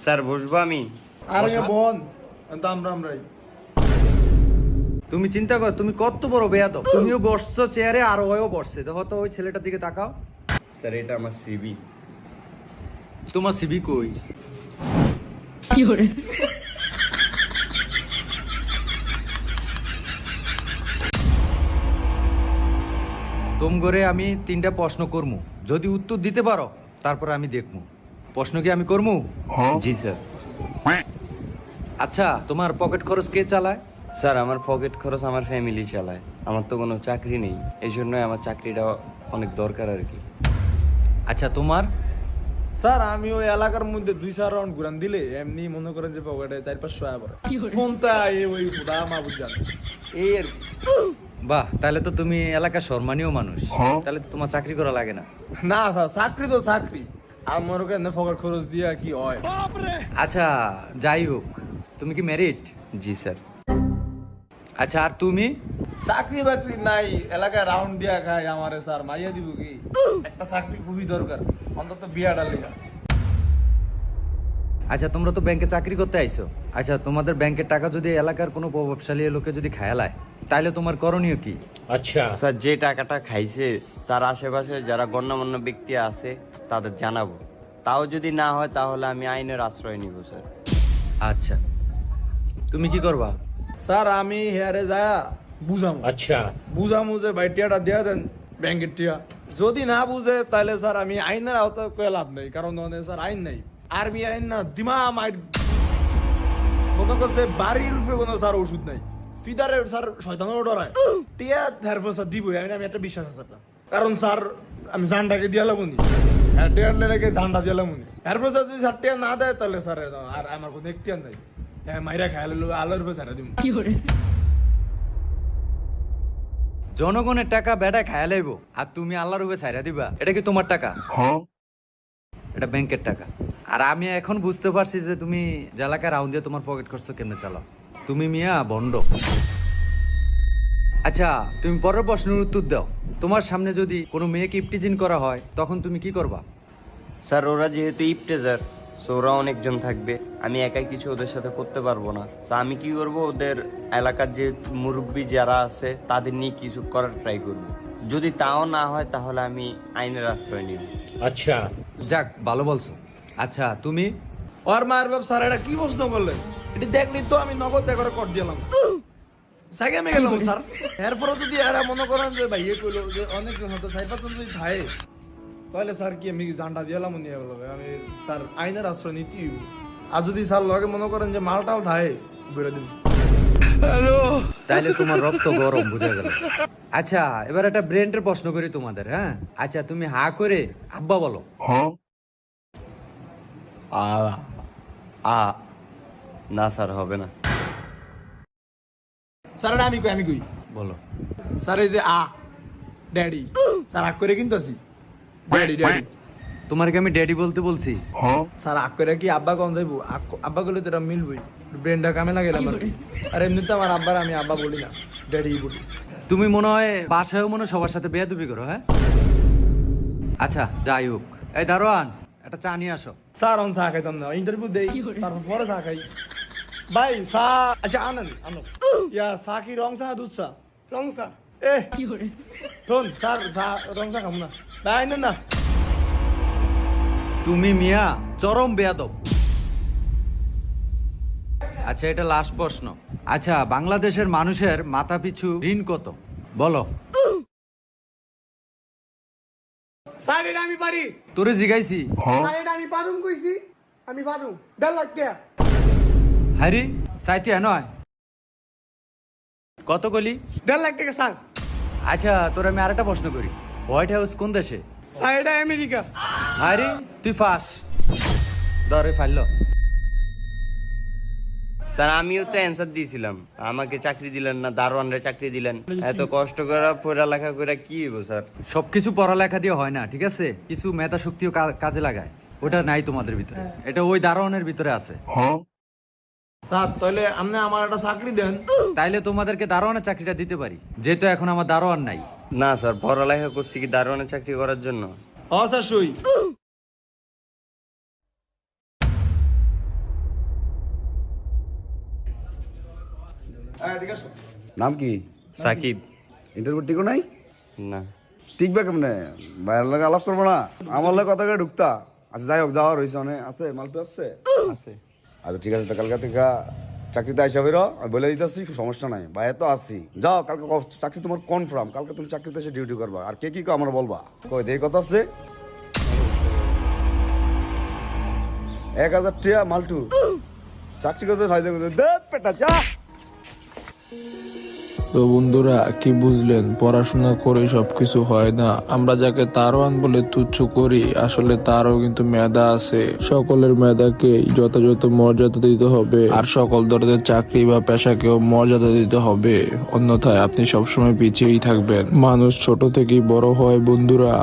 Sir বসবো আমি? আরে বোন আমরাই। তুমি চিন্তা কর, তুমি কত বড় বেয়াদব। তুমিও বসছো চেয়ারে আর ওও বসছে। দেখো তো ওই ছেলেটার দিকে তাকাও। স্যার এটা আমার সিবি। তোমার সিবি কই? তোম করে আমি 3টা প্রশ্ন করমু, যদি উত্তর দিতে পারো তারপর আমি দেখমু। প্রশ্ন কি আমি করমু? জি স্যার। আচ্ছা, তোমার পকেট খরচ কে চালায়? স্যার আমার পকেট খরচ আমার ফ্যামিলি চালায়। আমার তো কোনো চাকরি নেই, এই জন্যই আমার চাকরিটা অনেক দরকার আর কি। আচ্ছা তোমার? স্যার আমি ওই এলাকার মধ্যে 2-4 রাউন্ড ঘুরান দিলে এমনি মনে করেন যে পকেটে 4-500 আয়া পড়ে। ফোনটা ওই খুদা মাহবুব জান এই আর কি। বাহ, তাহলে তো তুমি এলাকার সম্মানীয় মানুষ। তাহলে তো তোমার চাকরি করা লাগে না। না স্যার, চাকরি তো চাকরি, আমার ওখানে পকেট খরচ দিয়া কি হয়। আচ্ছা যাই হোক, তুমি কি ম্যারিড? জি স্যার। আচ্ছা আর তুমি? চাকরি বাকরি নাই, এলাকায় রাউন্ড দিয়া খাই। আমারে স্যার মাইয়া দিব কি? একটা চাকরি খুবই দরকার, অন্তত বিয়াটা লেগা। আচ্ছা তোমরা তো ব্যাংকে চাকরি করতে আইছো। আচ্ছা তোমাদের ব্যাংকের টাকা যদি এলাকার কোনো প্রভাবশালী লোকে যদি খায়ালায়, তাহলে তোমার করণীয় কি? আচ্ছা স্যার, যে টাকাটা খাইছে তার আশেপাশে যারা গণ্যমান্য ব্যক্তি আছে তাদের জানাবো। তাও যদি না হয় তাহলে আমি আইনের আশ্রয় নিব স্যার। আচ্ছা তুমি কি করবা? স্যার আমি হেয়ারে যায় বুঝামু। আচ্ছা বুঝামু যে ভাই টিয়াটা দিয়া দেন ব্যাংকের টিয়া। যদি না বুঝে তাহলে স্যার আমি আইনের আওতায় কয়ে লাভ নেই, কারণ ওখানে স্যার আইন নাই। আরবি আইন না দিমা মাইর মনে করতে বাড়ির রূপে কোনো স্যার ওষুধ নাই। ফিদারে স্যার শয়তানও ডরায়। টিয়া ধ্যারফো স্যার দিবই, আমি একটা বিশ্বাস আছে স্যার। কারণ স্যার আমি জানটাকে দিয়া লাগুনি, হ্যাঁ টিয়ার লেগে জানটা দিয়া লাগুনি। এরপর স্যার যদি স্যার টিয়া না দেয় তাহলে স্যার আর আমার কোনো এখতিয়ার নাই। হ্যাঁ মাইরা খাই আলোর রূপে স্যার দিব। জনগণের টাকা বেটা খায়া লাইবো আর তুমি আল্লাহর উপরে ছাইরা দিবা? এটা কি তোমার টাকা? এটা ব্যাংকের টাকা। আর আমি এখন বুঝতে পারছি যে তুমি যে এলাকায় রাউন্ড দিয়ে তোমার পকেট খরচ কেমনে চালাও। তুমি মিয়া বন্ড। আচ্ছা তুমি পরের প্রশ্নের উত্তর দাও। তোমার সামনে যদি কোনো মেয়েকে ইপটিজিং করা হয় তখন তুমি কি করবা? স্যার ওরা যেহেতু ইপটেজার, সো ওরা অনেকজন থাকবে, আমি একাই কিছু ওদের সাথে করতে পারবো না। তো আমি কি করব, ওদের এলাকার যে মুরব্বী যারা আছে তাদের নিয়ে কিছু করার ট্রাই করব। যদি তাও না হয় তাহলে আমি আইনের আশ্রয় নিব। আচ্ছা যাক, ভালো বলছো। আচ্ছা তুমি? ওর মায়ের বাপ স্যার এটা কি প্রশ্ন করলেন? এটি দেখলি তো আমি নগদ করে কর দিলাম, সাইকে আমি গেলাম স্যার। এরপরে যদি এরা মনে করেন যে ভাই ইয়ে করলো যে অনেকজন হতো 4-5 জন যদি থাকে, তাহলে স্যার কি আমি জানটা দিলাম নিয়ে গেল, আমি স্যার আইনের আশ্রয় নীতি। আর যদি স্যার লগে মনে করেন যে মালটাল থাকে বেরো দিন। তাইলে তোমার রক্ত গরম, বুঝা গেল। আচ্ছা এবার একটা ব্রেনের প্রশ্ন করি তোমাদের। হ্যাঁ আচ্ছা তুমি হা করে আব্বা বলো। না স্যার, হবে না। স্যার এটা আমি কই বলো। স্যার এই যে ড্যাডি, স্যার আগ করে কিন্তু আছি ড্যাডি ড্যাডি। তোমার কি আমি ড্যাডি বলতে বলছি? স্যার আগ করে কি আব্বা কম যাইবো? আব্বা গেলে তো এটা মিলবই, ব্রেনটা কামে লাগে আমার। আর এমনিতে আমার আব্বার আমি আব্বা বলি না, ড্যাডি বলি। তুমি মনে হয় বাসায়ও মনে হয় সবার সাথে বেয়াদবি করো। হ্যাঁ আচ্ছা যাই হোক, এই দারোয়ান একটা চা নিয়ে আসো। স্যার অন চা খাইতাম না, ইন্টারভিউ দেই তারপর পরে চা খাই। ভাই চা, আচ্ছা আনেন আনো। ইয়া চা কি রং চা দুধ চা? রং চা। শোন স্যার চা রং চা খাবো না ভাই, আনেন না। তুমি মিয়া চরম বেয়াদব। আচ্ছা এটা লাস্ট প্রশ্ন। আচ্ছা বাংলাদেশের মানুষের মাথা পিছু ঋণ কত বলো? স্যার এটা আমি পারি। তোরে জিগাইছি। স্যার এটা আমি পারুম কইছি, আমি পারুম। 1.5 লাখ টাকা। হারি চাইতে নয় কত কলি? 1.5 লাখ টাকা স্যার। আচ্ছা তোর আমি আরেকটা প্রশ্ন করি, হোয়াইট হাউস কোন দেশে? স্যার এটা আমেরিকা। হারি তুই ফাঁস ধরে ফাইল। স্যার আমিও তো অ্যান্সার দিয়েছিলাম, আমাকে চাকরি দিলেন না, দারোয়ানরে চাকরি দিলেন। এত কষ্ট করে পড়ালেখা করে কি হইব স্যার? সবকিছু পড়ালেখা দিয়ে হয় না, ঠিক আছে? কিছু মেধা শক্তিও কাজে লাগায়, ওটা নাই তোমাদের ভিতরে, এটা ওই দারোয়ানের ভিতরে আছে। স্যার তাহলে আপনি আমার একটা চাকরি দেন, তাইলে তোমাদেরকে দারোয়ানের চাকরিটা দিতে পারি, যেহেতু এখন আমার দারোয়ান নাই। না স্যার, পড়ালেখা করছি কি দারোয়ানের চাকরি করার জন্য? স্যার সই। নাম কি? সাকিব। ইন্টারভিউ টিকো নাই? না। টিকবে কেমনে? বাইরের লাগে আলাপ করবো না? আমার লাগে কথা করে ঢুকতা? আচ্ছা যাই হোক, যাওয়া রয়েছে অনেক আছে, মালপি আছে? আছে। আচ্ছা ঠিক আছে, তো কালকে থেকে চাকরিতে আইসা বেরো, আমি বলে দিতেছি, সমস্যা নাই, বাইরে তো আসি। যাও, কালকে চাকরি তোমার কনফার্ম, কালকে তুমি চাকরিতে এসে ডিউটি করবা। আর কে কি আমার বলবা, কই দেই কথা আছে। 1000 টিয়া মালটু চাকরি করতে ফায়দা করতে দে পেটা চা। তো বন্ধুরা কি বুঝলেন, পড়াশোনা করে সবকিছু হয় না। আমরা যাকে তারওয়ান বলে তুচ্ছ করি, আসলে তারও কিন্তু মেধা আছে। সকলের মেধাকে যথাযথ মর্যাদা দিতে হবে, আর সকল ধরনের চাকরি বা পেশাকেও মর্যাদা দিতে হবে, অন্যথায় আপনি সবসময় পিছিয়েই থাকবেন। মানুষ ছোট থেকেই বড় হয় বন্ধুরা।